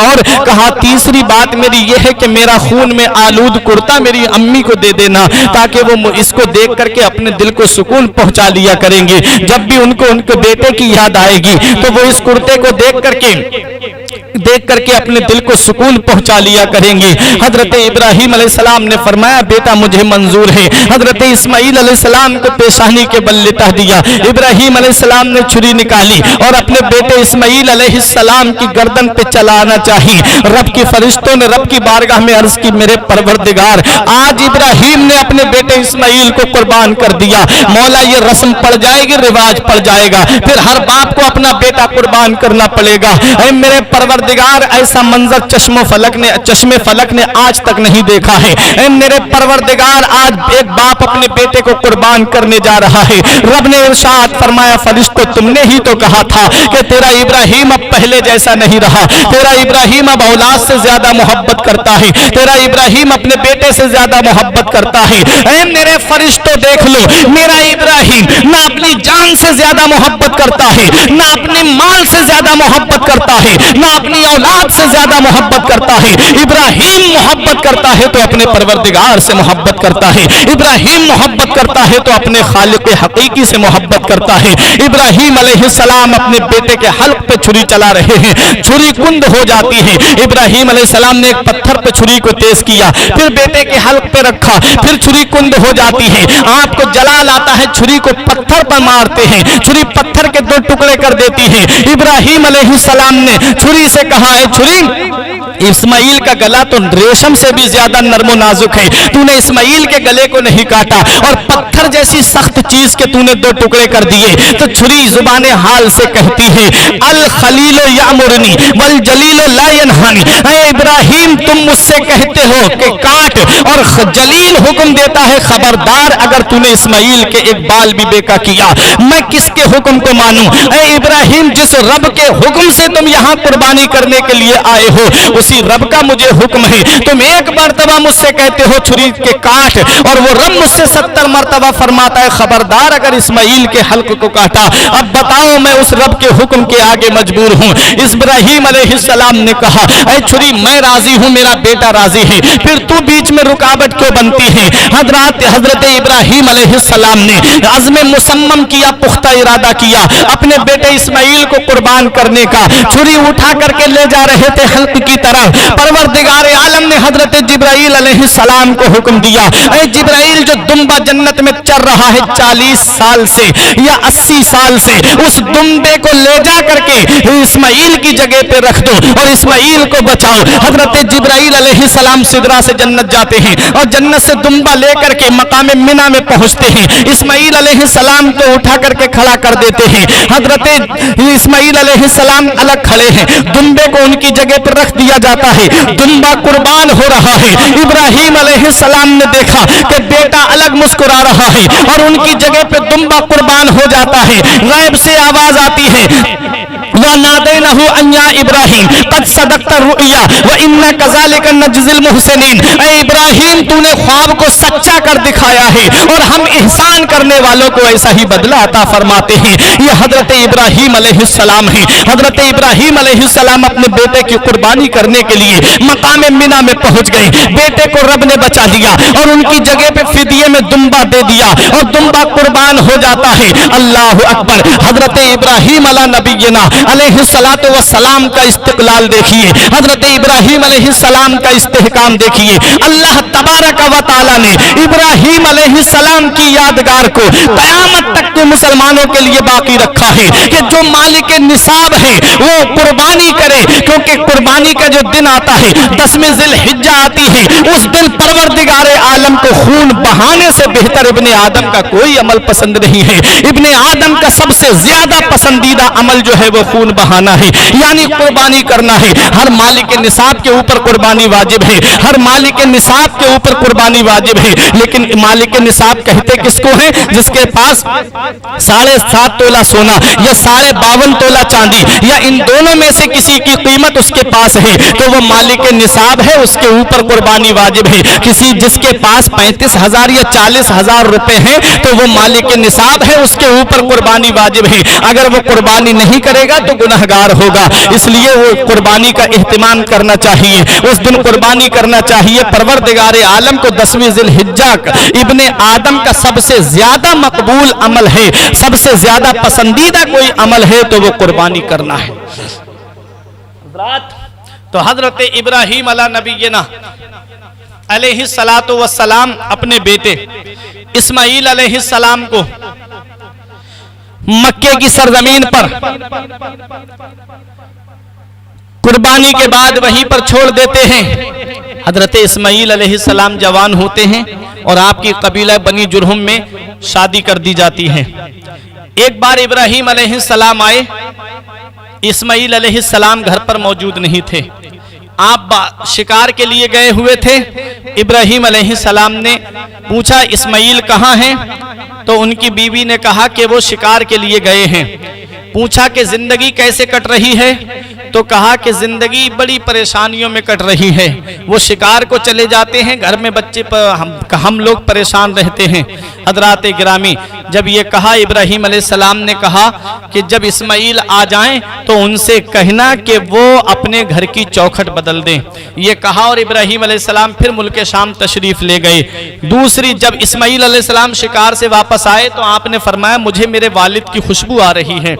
اور کہا تیسری بات میری یہ ہے کہ میرا خون میں آلود کرتا میری امی کو دے دینا تاکہ وہ اس کو دیکھ کر کے اپنے دل کو سکون پہنچا لیا کریں گے، جب بھی ان کے بیٹے کی یاد آئے گی تو وہ اس کرتے کو دیکھ کر کے اپنے دل کو سکون پہنچا لیا کریں گے۔ حضرت ابراہیم علیہ السلام نے فرمایا بیٹا مجھے منظور ہے۔ حضرت اسماعیل علیہ السلام کو پیشانی کے بل لٹا دیا۔ ابراہیم علیہ السلام نے چھری نکالی اور اپنے بیٹے اسماعیل علیہ السلام کی گردن پہ چلانا چاہی۔ رب کی فرشتوں نے رب کی بارگاہ میں عرض کی میرے پروردگار آج ابراہیم نے اپنے بیٹے اسماعیل کو قربان کر دیا، مولا یہ رسم پڑ جائے گی، رواج پڑ جائے گا، پھر ہر باپ کو اپنا بیٹا قربان کرنا پڑے گا۔ اے میرے پروردگار ایسا منظر چشم فلک نے آج تک نہیں دیکھا ہے۔ اے میرے پروردگار آج ایک باپ اپنے بیٹے کو قربان کرنے جا رہا ہے۔ رب نے ارشاد فرمایا فرشتوں تم نے ہی تو کہا تھا کہ تیرا ابراہیم اب پہلے جیسا نہیں رہا، تیرا ابراہیم اب اولاد سے زیادہ محبت کرتا ہے، تیرا ابراہیم اپنے بیٹے سے زیادہ محبت کرتا ہے۔ اے میرے فرشتوں دیکھ لو میرا ابراہیم نہ اپنی جان سے زیادہ محبت کرتا ہے، نہ اپنے مال سے زیادہ محبت کرتا ہے، نہ اپنی اولاد سے زیادہ محبت کرتا ہے۔ ابراہیم محبت کرتا ہے تو اپنے پروردگار سے محبت کرتا ہے، ابراہیم محبت کرتا ہے تو اپنے خالق حقیقی سے محبت کرتا ہے۔ ابراہیم علیہ السلام اپنے بیٹے کے حلق پہ چھری چلا رہے ہیں، چھری کند ہو جاتی ہے۔ ابراہیم علیہ السلام نے ایک پتھر پہ چھری کو تیز کیا، پھر بیٹے کے حلق پہ رکھا، پھر چھری کند ہو جاتی ہے۔ آپ کو جلال آتا ہے، چھری کو پتھر پر مارتے ہیں، چھری پتھر کے دو ٹکڑے کر دیتی ہے۔ ابراہیم علیہ السلام نے چھری سے کہا ہے چھری اسماعیل کا گلا تو ریشم سے بھی زیادہ نرم و نازک ہے، تو نے اسماعیل کے گلے کو نہیں کاٹا اور پتھر جیسی سخت چیز کے تو نے دو ٹکڑے کر دیے۔ تو چھری زبان حال سے کہتی ہے الخلیل یامرنی والجلیل لا ینہانی، اے ابراہیم تم مجھ سے کہتے ہو کہ کاٹ اور جلیل حکم دیتا ہے خبردار اگر تو نے اسماعیل کے ایک بال بھی بیکا کیا میں کس کے حکم کو مانوں۔ اے ابراہیم جس رب کے حکم سے تم یہاں قربانی کرنے کے لیے آئے ہو اسی رب کا مجھے حکم ہے، تم ایک مرتبہ مجھ سے کہتے ہو چھری کے کاٹ اور وہ رب مجھ سے 70 مرتبہ فرماتا ہے خبردار اگر اسماعیل کے حلق کو کاٹا۔ اب بتاؤ میں اس رب کے حکم کے آگے مجبور ہوں۔ ابراہیم علیہ السلام نے کہا اے چھری میں راضی ہوں، میرا بیٹا راضی ہے، پھر تو بیچ میں رکاوٹ کیوں بنتی ہے؟ حضرت ابراہیم علیہ السلام نے عزم مصمم کیا، پختہ ارادہ کیا اپنے بیٹے اسماعیل کو قربان کرنے کا۔ چھری اٹھا کر کے لے جا رہے تھے حلق کی طرف، پروردگار عالم نے حضرت جبرائیل علیہ السلام کو حکم دیا اے جبرائیل جو دمبا جنت میں چر رہا ہے 40 سال سے یا 80 سال سے اس دمبے کو لے جا کر کے اسماعیل کی جگہ پہ رکھ دو اور اسماعیل کو بچاؤ۔ حضرت جبرائیل علیہ السلام سدرہ سے جنت جاتے ہیں اور جنت سے دمبا لے کر کے مقام منی میں پہنچتے ہیں، اسماعیل علیہ السلام کو اٹھا کر کے کھڑا کر دیتے ہیں۔ حضرت اسماعیل علیہ السلام الگ کھڑے ہیں، دمبے کو ان کی جگہ پر رکھ دیا جاتا ہے، دمبا قربان ہو رہا ہے۔ ابراہیم علیہ السلام نے دیکھا کہ بیٹا الگ مسکرا رہا ہے اور ان کی جگہ پہ دمبا قربان ہو جاتا ہے۔ غیب سے آواز آتی ہے وَنَادَيْنَهُ أَن يَا إِبْرَاهِيمُ قَدْ صَدَقْتَ الرُّؤْيَا وَإِنَّا كَذَلِكَ نَجْزِي الْمُحْسِنِينَ، اے ابراہیم تو نے خواب کو سچا کر دکھایا ہے اور ہم احسان کرنے والوں کو ایسا ہی بدلہ عطا فرماتے ہیں۔ یہ حضرت ابراہیم علیہ السلام ہیں۔ حضرت ابراہیم علیہ السلام اپنے بیٹے کی قربانی کرنے کے لیے مقام منی میں پہنچ گئے، بیٹے کو رب نے بچا لیا اور ان کی جگہ پہ فدیے میں دمبا دے دیا اور دمبا قربان ہو جاتا ہے۔ اللہ اکبر! حضرت ابراہیم علی نبینا علیہ السلام کا استقلال دیکھیے، حضرت ابراہیم علیہ السلام کا استحکام دیکھیے۔ اللہ تبارک و تعالی نے ابراہیم علیہ السلام کی یادگار کو قیامت تک کے مسلمانوں کے لیے باقی رکھا ہے کہ جو مالک نصاب ہے وہ قربانی کرے، کیونکہ قربانی کا جو دن آتا ہے 10ویں ذی الحجہ آتی ہے، اس دن پروردگار عالم کو خون بہانے سے بہتر ابن آدم کا کوئی عمل پسند نہیں ہے۔ ابن آدم کا سب سے زیادہ پسندیدہ عمل جو ہے وہ خون بہانا ہے، یعنی قربانی کرنا ہے۔ ہر مالک نصاب کے کے اوپر قربانی واجب ہے، ہر مالک نصاب کے اوپر قربانی واجب ہے، لیکن مالک نصاب کہتے کس کو ہیں؟ جس کے پاس 7.5 تولہ سونا یا 52 تولہ چاندی یا ان دونوں میں سے کسی کی قیمت اس کے پاس ہے تو وہ مالک نصاب ہے، اس کے اوپر قربانی واجب ہے۔ کسی جس کے پاس 35,000 یا 40,000 روپے ہیں تو وہ مالک نصاب ہے، اس کے اوپر قربانی واجب ہے۔ اگر وہ قربانی نہیں کرے گا تو گنہگار ہوگا، اس لیے وہ قربانی کا اہتمام کرنا چاہیے، اس دن قربانی کرنا چاہیے۔ پروردگار عالم کو 10ویں ذی الحجہ ابن آدم کا سب سے زیادہ مقبول عمل ہے، سب سے زیادہ پسندیدہ کوئی عمل ہے تو وہ قربانی کرنا ہے۔ تو حضرت ابراہیم علیہ نبینا علیہ السلام اپنے بیٹے اسماعیل علیہ السلام کو مکے کی سرزمین پر قربانی کے بعد وہیں پر چھوڑ دیتے ہیں۔ حضرت اسماعیل علیہ السلام جوان ہوتے ہیں اور آپ کی قبیلہ بنی جرہم میں شادی کر دی جاتی ہے۔ ایک بار ابراہیم علیہ السلام آئے، اسماعیل علیہ السلام گھر پر موجود نہیں تھے، آپ شکار کے لیے گئے ہوئے تھے۔ ابراہیم علیہ السلام نے پوچھا اسماعیل کہاں ہیں؟ تو ان کی بیوی نے کہا کہ وہ شکار کے لیے گئے ہیں۔ پوچھا کہ زندگی کیسے کٹ رہی ہے؟ تو کہا کہ زندگی بڑی پریشانیوں میں کٹ رہی ہے، وہ شکار کو چلے جاتے ہیں، گھر میں بچے ہم لوگ پریشان رہتے ہیں۔ حضرات گرامی، جب یہ کہا ابراہیم علیہ السلام نے کہا کہ جب اسماعیل آ جائیں تو ان سے کہنا کہ وہ اپنے گھر کی چوکھٹ بدل دیں، یہ کہا اور ابراہیم علیہ السلام پھر ملک شام تشریف لے گئے۔ دوسری، جب اسماعیل علیہ السلام شکار سے واپس آئے تو آپ نے فرمایا مجھے میرے والد کی خوشبو آ رہی ہے۔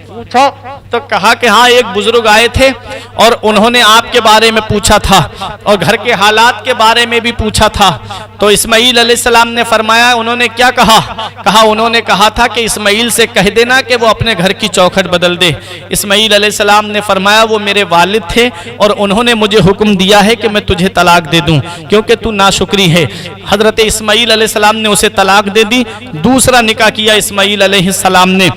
پوچھا تو کہا کہ ہاں ایک بزرگ آئے تھے اور انہوں نے آپ کے بارے میں پوچھا تھا اور گھر کے حالات کے بارے میں بھی پوچھا تھا۔ تو اسماعیل علیہ السلام نے فرمایا انہوں نے کیا کہا؟ کہا انہوں نے کہا تھا کہ اسماعیل سے کہہ دینا کہ وہ اپنے گھر کی چوکھٹ بدل دے۔ اسماعیل علیہ السلام نے فرمایا وہ میرے والد تھے اور انہوں نے مجھے حکم دیا ہے کہ میں تجھے طلاق دے دوں کیونکہ تو ناشکری ہے۔ حضرت اسماعیل علیہ السلام نے اسے طلاق دے دی، دوسرا نکاح کیا اسماعیل علیہ السلام نے۔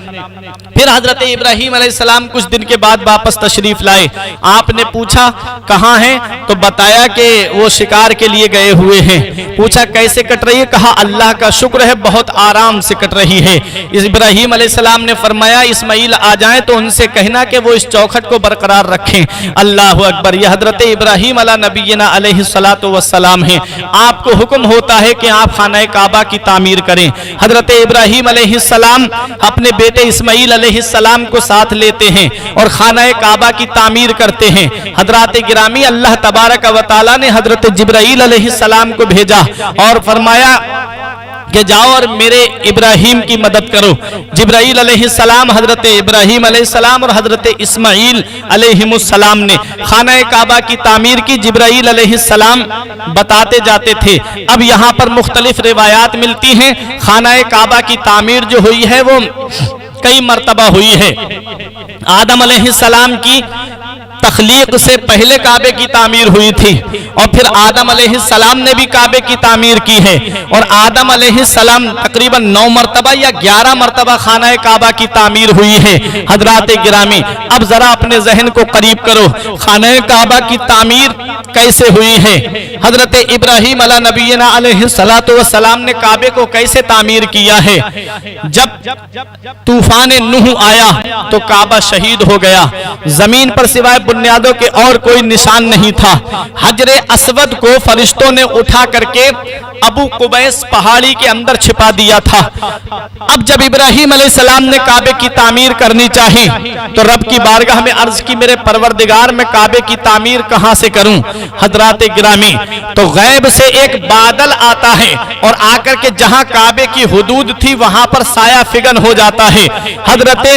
پھر حضرت ابراہیم علیہ السلام کچھ دن کے بعد واپس تشریف لائے، آپ نے پوچھا کہاں ہیں؟ تو بتایا کہ وہ شکار کے لیے گئے ہوئے ہیں۔ پوچھا کیسے کٹ رہی ہے؟ کہا اللہ کا شکر ہے بہت آرام سے کٹ رہی ہے۔ ابراہیم علیہ السلام نے فرمایا اسماعیل آ جائیں تو ان سے کہنا کہ وہ اس چوکھٹ کو برقرار رکھیں۔ اللہ اکبر، یہ حضرت ابراہیم علیہ نبینا علیہ السلام ہیں۔ آپ کو حکم ہوتا ہے کہ آپ خانہ کعبہ کی تعمیر کریں۔ حضرت ابراہیم علیہ السلام اپنے بیٹے اسماعیل علیہ السلام کو ساتھ لیتے ہیں اور خانہ کعبہ کی تعمیر کرتے ہیں۔ حضرات گرامی، اللہ تبارک و تعالی نے حضرت جبرائیل علیہ السلام کو بھیجا اور فرمایا کہ جاؤ اور میرے ابراہیم کی مدد کرو۔ جبرائیل علیہ السلام حضرت ابراہیم علیہ السلام اور حضرت اسماعیل علیہ السلام نے خانہ کعبہ کی تعمیر کی۔ جبرائیل علیہ السلام بتاتے جاتے تھے۔ اب یہاں پر مختلف روایات ملتی ہیں۔ خانہ کعبہ کی تعمیر جو ہوئی ہے وہ کئی مرتبہ ہوئی ہے۔ آدم علیہ السلام کی تخلیق سے پہلے کعبے کی تعمیر ہوئی تھی اور پھر آدم علیہ السلام نے بھی کعبے کی تعمیر کی ہے اور آدم علیہ السلام تقریباً 9 مرتبہ یا 11 مرتبہ خانہ کعبہ کی تعمیر ہوئی ہے۔ حضرات گرامی، اب ذرا اپنے ذہن کو قریب کرو، خانہ کعبہ کی تعمیر کیسے ہوئی ہے؟ حضرت ابراہیم علیہ نبینا علیہ السلام نے کعبے کو کیسے تعمیر کیا ہے؟ جب طوفان نوح آیا تو کعبہ شہید ہو گیا، زمین پر سوائے بنیادوں کے اور کوئی نشان نہیں تھا۔ حجر اسود کو فرشتوں نے اٹھا کر کے ابو قبیس پہاڑی کے اندر چھپا دیا تھا۔ اب جب ابراہیم علیہ السلام نے کعبے کی تعمیر کرنی چاہی تو رب کی بارگاہ میں عرض کی میرے پروردگار میں کعبے کی تعمیر کہاں سے کروں؟ حضرات گرامی، تو غیب سے ایک بادل آتا ہے اور آ کر کے جہاں کعبے کی حدود تھی وہاں پر سایہ فگن ہو جاتا ہے۔ حضرت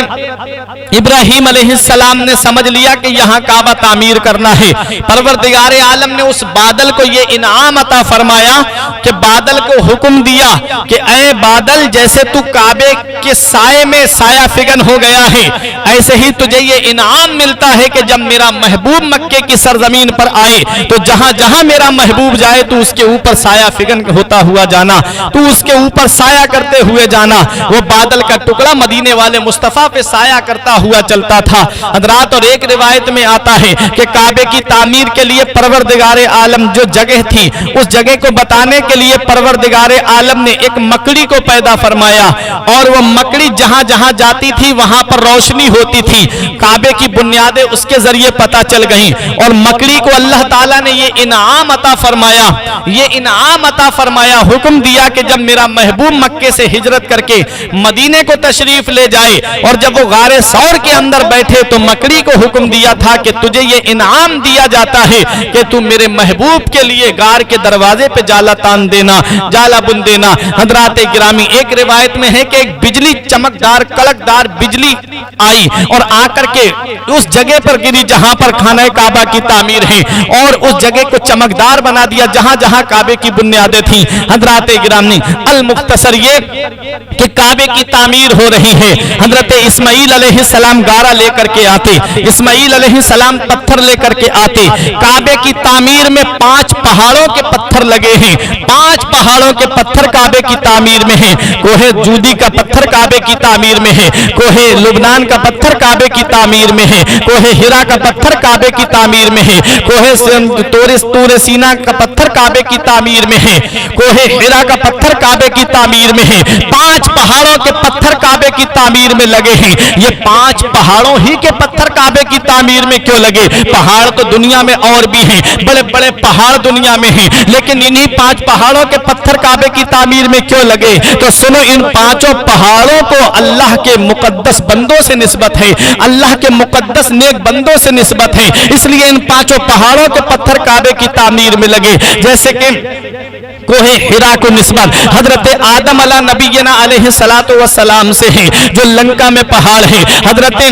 ابراہیم علیہ السلام نے سمجھ لیا کہ یہاں کعبہ تعمیر کرنا ہے۔ پروردگار عالم نے اس بادل کو یہ انعام عطا فرمایا کہ بادل کو حکم دیا کہ اے بادل جیسے تو کعبے کے سائے میں سایہ فگن ہو گیا ہے ایسے ہی تجھے یہ انعام ملتا ہے کہ جب میرا محبوب مکے کی سرزمین پر آئے تو جہاں جہاں میرا محبوب جائے تو اس کے اوپر سایہ فگن ہوتا ہوا جانا، تو اس کے اوپر سایہ کرتے ہوئے جانا۔ وہ بادل کا ٹکڑا مدینے والے مصطفیٰ پہ سایہ کرتا ہوا چلتا تھا حضرات۔ اور ایک روایت میں آتا ہے کہ کعبے کی تعمیر کے لیے پروردگار عالم جو جگہ تھی اس جگہ کو بتانے کے لیے پروردگار عالم نے ایک مکڑی کو پیدا فرمایا، اور وہ مکڑی جہاں جہاں جاتی تھی وہاں پر روشنی ہوتی تھی، کعبے کی بنیادیں اس کے ذریعے پتہ چل گئیں۔ اور مکڑی کو اللہ تعالیٰ نے یہ انعام عطا فرمایا، یہ انعام عطا فرمایا، حکم دیا کہ جب میرا محبوب مکے سے ہجرت کر کے مدینے کو تشریف لے جائے اور جب وہ غار ثور کے اندر بیٹھے تو مکڑی کو حکم دیا تھا کہ تجھے یہ انعام دیا جاتا ہے کہ تو میرے محبوب کے لیے غار کے دروازے پہ جالا تان دینا، جالا بن دینا۔ حضرات گرامی ایک روایت میں ہے کہ ایک بجلی چمکدار کڑکدار بجلی آئی اور آ کر کے اس جگہ پر گری جہاں پر خانہ کعبہ کی تعمیر ہے، اور اس جگہ کو چمکدار بنا دیا جہاں جہاں کعبے کی بنیادیں تھیں۔ حضرات گرامی المختصر یہ کہ کعبے کی تعمیر ہو رہی ہے، حضرت اسماعیل علیہ السلام گارا لے کر کے آتے، اسماعیل علیہ السلام پتھر لے کر کے آتے۔ کعبے کی تعمیر میں 5 پہاڑوں کے پتھر لگے ہیں، 5 پہاڑوں کے پتھر کعبے کی تعمیر میں ہیں۔ کوہ جودی کا پتھر کعبے کی تعمیر میں ہے، کوہ لبنان کا پتھر کعبے کی تعمیر میں ہے، کوہ ہرا کا پتھر کعبے کی تعمیر میں ہے، کوہ طور سینا کا پتھر کعبے کی تعمیر میں ہے، کوہ ہرا کا پتھر کعبے کی تعمیر میں ہے۔ 5 پہاڑوں کے پتھر کعبے کی تعمیر میں لگے ہیں۔ یہ 5 پہاڑوں ہی کے پتھر کعبے کی تعمیر میں کیوں لگے؟ پہاڑ تو دنیا میں اور بھی ہیں، بڑے بڑے پہاڑ دنیا میں ہیں، لیکن انہی 5 پہاڑوں کے پتھر کعبے کی تعمیر میں کیوں لگے؟ تو سنو، ان 5 پہاڑوں کو اللہ کے مقدس بندوں سے نسبت ہے، اللہ کے مقدس نیک بندوں سے نسبت ہے، اس لیے ان 5 پہاڑوں کے پتھر کعبے کی تعمیر میں لگے۔ جیسے کہ کوہ ہرا کو نسبت حضرت آدم علیہ نبینا علیہ السلام سے ہے، جو لنکا میں پہاڑ ہے۔ حضرت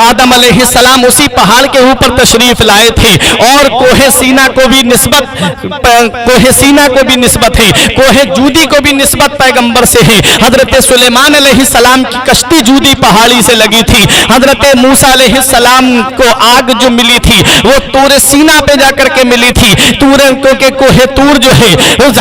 آدم علیہ السلام اسی پہاڑ کے اوپر تشریف لائے تھے، اور کوہ سینا کو بھی نسبت ہے، کوہ جودی کو بھی نسبت پیغمبر سے ہے۔ حضرت سلیمان علیہ السلام کی کشتی جودی پہاڑی سے لگی تھی۔ حضرت موسیٰ علیہ السلام کو آگ جو ملی تھی وہ طور سینا پہ جا کر کے ملی تھی، کوہ طور جو ہے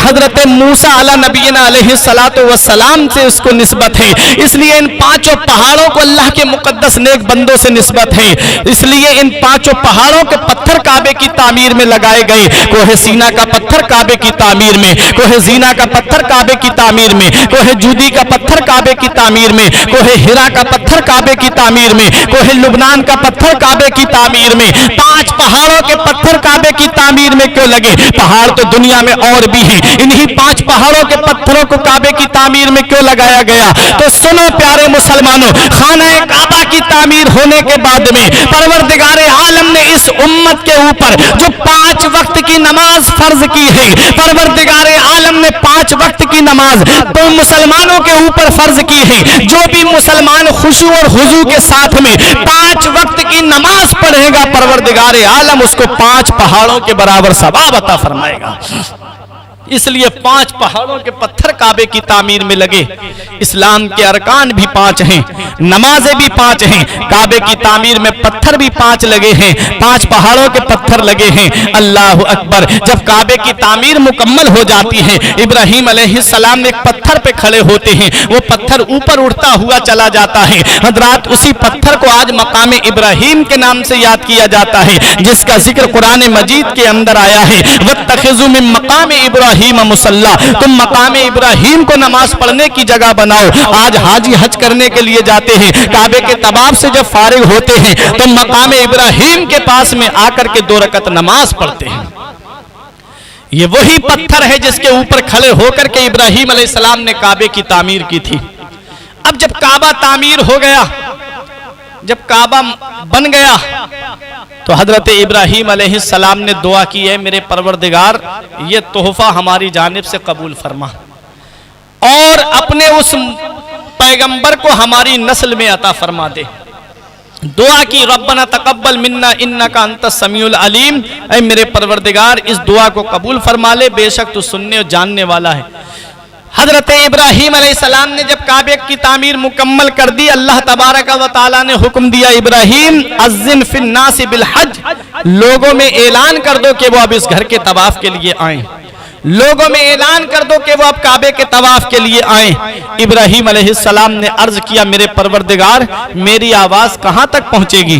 حضرت موسیٰ علیہ نبینا علیہ السلام سے اس کو نسبت ہے۔ اس لیے ان 5 پہاڑوں کو اللہ کے مقدس نیک بندوں سے نسبت ہے، اس لیے ان 5 پہاڑوں کے پتھر کعبے کی تعمیر میں لگائے گئے۔ کوہ سینا کا پتھر کعبے کی تعمیر میں، کوہ زینا کا پتھر کعبے کی تعمیر میں، کوہ جودی کا پتھر کعبے کی تعمیر میں، کوہ ہرا کا پتھر کعبے کی تعمیر میں، کوہ لبنان کا پتھر کعبے کی تعمیر میں۔ 5 پہاڑوں کے پتھر کعبے کی تعمیر میں کیوں لگے؟ پہاڑ تو دنیا میں اور بھی ہیں، انہی 5 پہاڑوں کے پتھروں کو کعبے کی تعمیر میں کیوں لگایا گیا؟ تو سنو پیارے مسلمانوں، خانہ کعبہ کی تعمیر ہونے کے بعد میں پروردگار عالم نے اس امت کے اوپر جو 5 وقت کی نماز فرض کی ہے، پروردگار عالم نے 5 وقت کی نماز تو مسلمانوں کے اوپر فرض کی ہے۔ جو بھی مسلمان خشوع اور خضوع کے ساتھ میں 5 وقت کی نماز پڑھے گا، پروردگار عالم اس کو 5 پہاڑوں کے برابر ثواب عطا فرمائے گا۔ اس لیے 5 پہاڑوں کے پتھر کعبے کی تعمیر میں لگے۔ اسلام کے ارکان بھی 5 ہیں، نمازیں بھی 5 ہیں، کعبے کی تعمیر میں پتھر بھی 5 لگے ہیں، 5 پہاڑوں کے پتھر لگے ہیں۔ اللہ اکبر! جب کعبے کی تعمیر مکمل ہو جاتی ہے، ابراہیم علیہ السلام ایک پتھر پہ کھڑے ہوتے ہیں، وہ پتھر اوپر اڑتا ہوا چلا جاتا ہے۔ حضرات اسی پتھر کو آج مقام ابراہیم کے نام سے یاد کیا جاتا ہے، جس کا ذکر قرآن مجید کے اندر آیا ہے، وَاتَّخِذُوا مِن مَّقَامِ ابراہیم مصلی، تم مقام ابراہیم کو نماز پڑھنے کی جگہ بناؤ۔ آج حاجی حج کرنے کے لیے جاتے ہیں، کعبے کے طواف سے جب فارغ ہوتے ہیں تو مقام ابراہیم کے پاس میں آ کر کے 2 رکعت نماز پڑھتے ہیں۔ یہ وہی پتھر ہے جس کے اوپر کھڑے ہو کر کے ابراہیم علیہ السلام نے کعبے کی تعمیر کی تھی۔ اب جب کعبہ تعمیر ہو گیا، جب کعبہ بن گیا تو حضرت ابراہیم علیہ السلام نے دعا کی ہے، میرے پروردگار یہ تحفہ ہماری جانب سے قبول فرما اور اپنے اس پیغمبر کو ہماری نسل میں عطا فرما دے۔ دعا کی ربنا تقبل منا انکا انت السمیع العلیم، اے میرے پروردگار اس دعا کو قبول فرما لے، بے شک تو سننے اور جاننے والا ہے۔ حضرت ابراہیم علیہ السلام نے جب کعبے کی تعمیر مکمل کر دی، اللہ تبارک و تعالیٰ نے حکم دیا ابراہیم اذن فی الناس بالحج، لوگوں میں اعلان کر دو کہ وہ اب اس گھر کے طواف کے لیے آئیں، لوگوں میں اعلان کر دو کہ وہ اب کعبے کے طواف کے لیے آئیں۔ ابراہیم علیہ السلام نے عرض کیا میرے پروردگار میری آواز کہاں تک پہنچے گی؟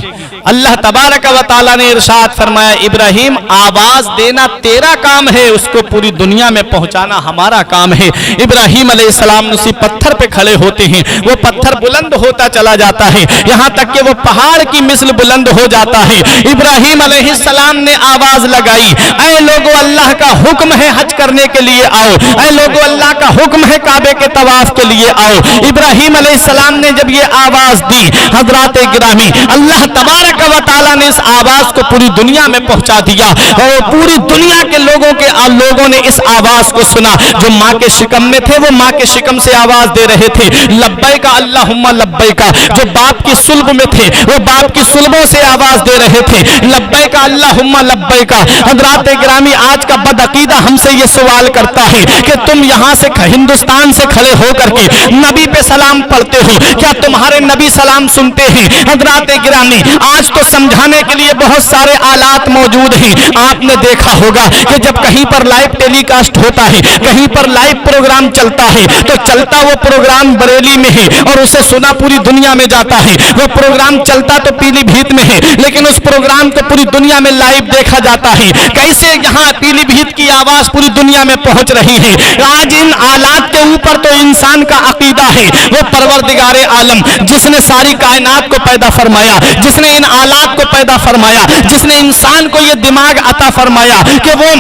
اللہ تبارک و تعالیٰ نے ارشاد فرمایا ابراہیم آواز دینا تیرا کام ہے، اس کو پوری دنیا میں پہنچانا ہمارا کام ہے۔ ابراہیم علیہ السلام اسی پتھر پہ کھڑے ہوتے ہیں، وہ پتھر بلند ہوتا چلا جاتا ہے یہاں تک کہ وہ پہاڑ کی مثل بلند ہو جاتا ہے۔ ابراہیم علیہ السلام نے آواز لگائی اے لوگو اللہ کا حکم ہے حج کرنے کے لیے آؤ، اے لوگو اللہ کا حکم ہے کعبے کے طواف کے لیے آؤ۔ ابراہیم علیہ السلام نے جب یہ آواز دی حضرات گرامی، اللہ تبارک و تعالیٰ نے اس آواز کو پوری دنیا میں پہنچا دیا اور پوری دنیا کے لوگوں نے اس آواز کو سنا۔ جو ماں کے شکم میں تھے وہ ماں کے شکم سے آواز دے رہے تھے لبیک اللہم لبیک، جو باپ کی صلب میں تھے وہ باپ کی صلبوں سے آواز دے رہے تھے لبیک اللہم لبیک۔ حضرات گرامی آج کا بدعقیدہ ہم سے یہ سوال کرتا ہے کہ تم یہاں سے ہندوستان سے کھڑے ہو کر کے نبی پہ سلام پڑھتے ہو، کیا تمہارے نبی سلام سنتے ہیں؟ حضرات گرامی آج تو سمجھانے کے لیے بہت سارے آلات موجود ہیں۔ آپ نے دیکھا ہوگا کہ جب کہیں پر لائیو ٹیلی کاسٹ ہوتا ہے، کہیں پر لائیو پروگرام چلتا ہے تو چلتا وہ پروگرام بریلی میں ہے اور اسے سنا پوری دنیا میں جاتا ہے، وہ پروگرام چلتا تو پیلی بھیت میں ہے لیکن اس پروگرام کو پوری دنیا میں لائیو دیکھا جاتا ہے۔ کیسے یہاں پیلی بھیت کی آواز پوری دنیا میں پہنچ رہی ہے؟ آج ان آلات کے اوپر تو انسان کا عقیدہ ہے وہ پروردگار عالم جس نے ساری کائنات کو پیدا فرمایا، جس نے ان آلات کو پیدا فرمایا، جس نے انسان کو یہ دماغ عطا فرمایا کہ وہ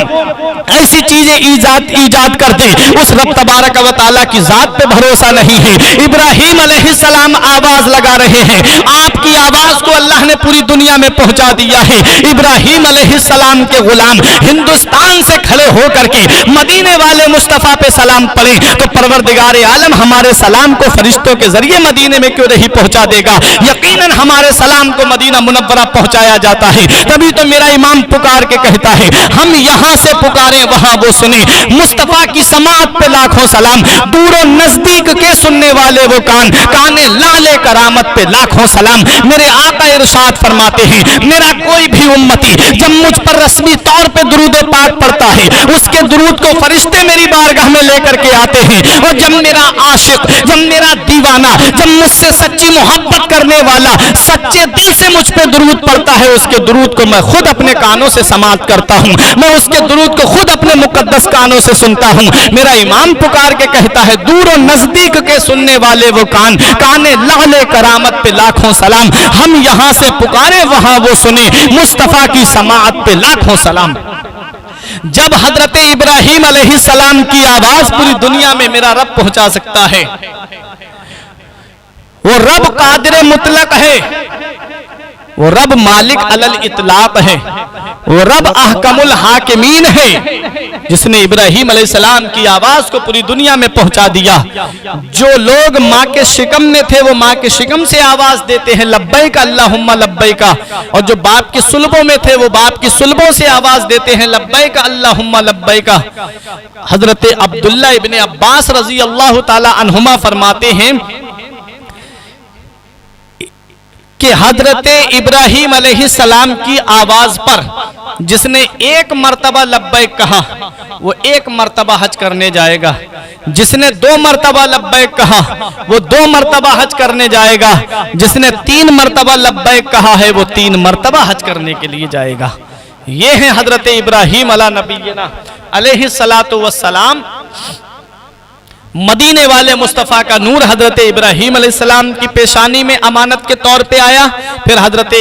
ایسی چیزیں ایجاد کر دے، اس رب تبارک و تعالیٰ کی ذات پہ بھروسہ نہیں ہے۔ ابراہیم علیہ السلام آواز لگا رہے ہیں، آپ کی آواز کو اللہ نے پوری دنیا میں پہنچا دیا ہے۔ ابراہیم علیہ السلام کے غلام ہندوستان سے کھڑے ہو کر کے مدینے والے مصطفیٰ پہ سلام پڑھیں تو پروردگار عالم ہمارے سلام کو فرشتوں کے ذریعے مدینے میں کیوں نہیں پہنچا دے گا؟ یقیناً ہمارے سلام کو مدینہ منورہ پہنچایا جاتا ہے۔ تبھی تو میرا امام پکار کے کہتا ہے ہم یہاں سے پکاریں وہاں وہ سنیں، مصطفیٰ کی سماعت پہ لاکھوں سلام، دور و نزدیک کے سننے والے وہ کان، کانے لالے کرامت پہ لاکھوں سلام۔ میرے آقا ارشاد فرماتے ہیں میرا کوئی بھی امتی جب مجھ پر رسمی طور پہ درود پاک پڑھتا ہے اس کے درود کو فرشتے میری بارگاہ میں لے کر کے آتے ہیں، اور جب میرا عاشق، جب میرا دیوانہ، جب مجھ سے سچی محبت کرنے والا سچے دل سے مجھ پہ درود پڑھتا ہے اس کے درود کو میں خود اپنے کانوں سے سماعت کرتا ہوں، میں اس کے درود کو خود اپنے مقدس کانوں سے سنتا ہوں۔ میرا امام پکار کے کہتا ہے دور و نزدیک کے سننے والے وہ کان، کانے لالے کرامت پہ لاکھوں سلام، ہم یہاں سے پکارے وہاں وہ سنیں، مصطفیٰ کی سماعت پہ لاکھوں سلام۔ جب حضرت ابراہیم علیہ السلام کی آواز پوری دنیا میں میرا رب پہنچا سکتا ہے، وہ رب قادر مطلق ہے، وہ رب مالک علی الاطلاق ہے، وہ رب احکم الحاکمین ہے جس نے ابراہیم علیہ السلام کی آواز کو پوری دنیا میں پہنچا دیا۔ جو لوگ ماں کے شکم میں تھے وہ ماں کے شکم سے آواز دیتے ہیں لبیک اللہم لبیک، اور جو باپ کی صلبوں میں تھے وہ باپ کی صلبوں سے آواز دیتے ہیں لبیک اللہم لبیک۔ حضرت عبداللہ ابن عباس رضی اللہ تعالی عنہما فرماتے ہیں کہ حضرت ابراہیم علیہ السلام کی آواز پر جس نے ایک مرتبہ لبیک کہا وہ ایک مرتبہ حج کرنے جائے گا، جس نے 2 مرتبہ لبیک کہا وہ 2 مرتبہ حج کرنے جائے گا، جس نے 3 مرتبہ لبیک کہا ہے وہ 3 مرتبہ حج کرنے کے لیے جائے گا۔ یہ ہیں حضرت ابراہیم علی نبینا علیہ السلام، مدینے والے مصطفیٰ کا نور حضرت ابراہیم علیہ السلام کی پیشانی میں امانت کے طور پہ آیا، پھر حضرت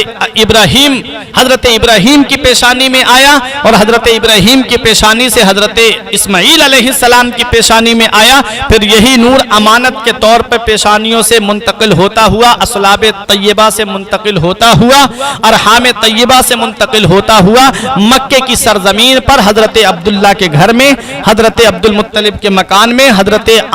ابراہیم کی پیشانی میں آیا اور حضرت ابراہیم کی پیشانی سے حضرت اسماعیل علیہ السلام کی پیشانی میں آیا، پھر یہی نور امانت کے طور پہ پیشانیوں سے منتقل ہوتا ہوا، اصلاب طیبہ سے منتقل ہوتا ہوا، ارحام طیبہ سے منتقل ہوتا ہوا، مکے کی سرزمین پر حضرت عبداللہ کے گھر میں، حضرت عبد المطلب کے مکان میں، حضرت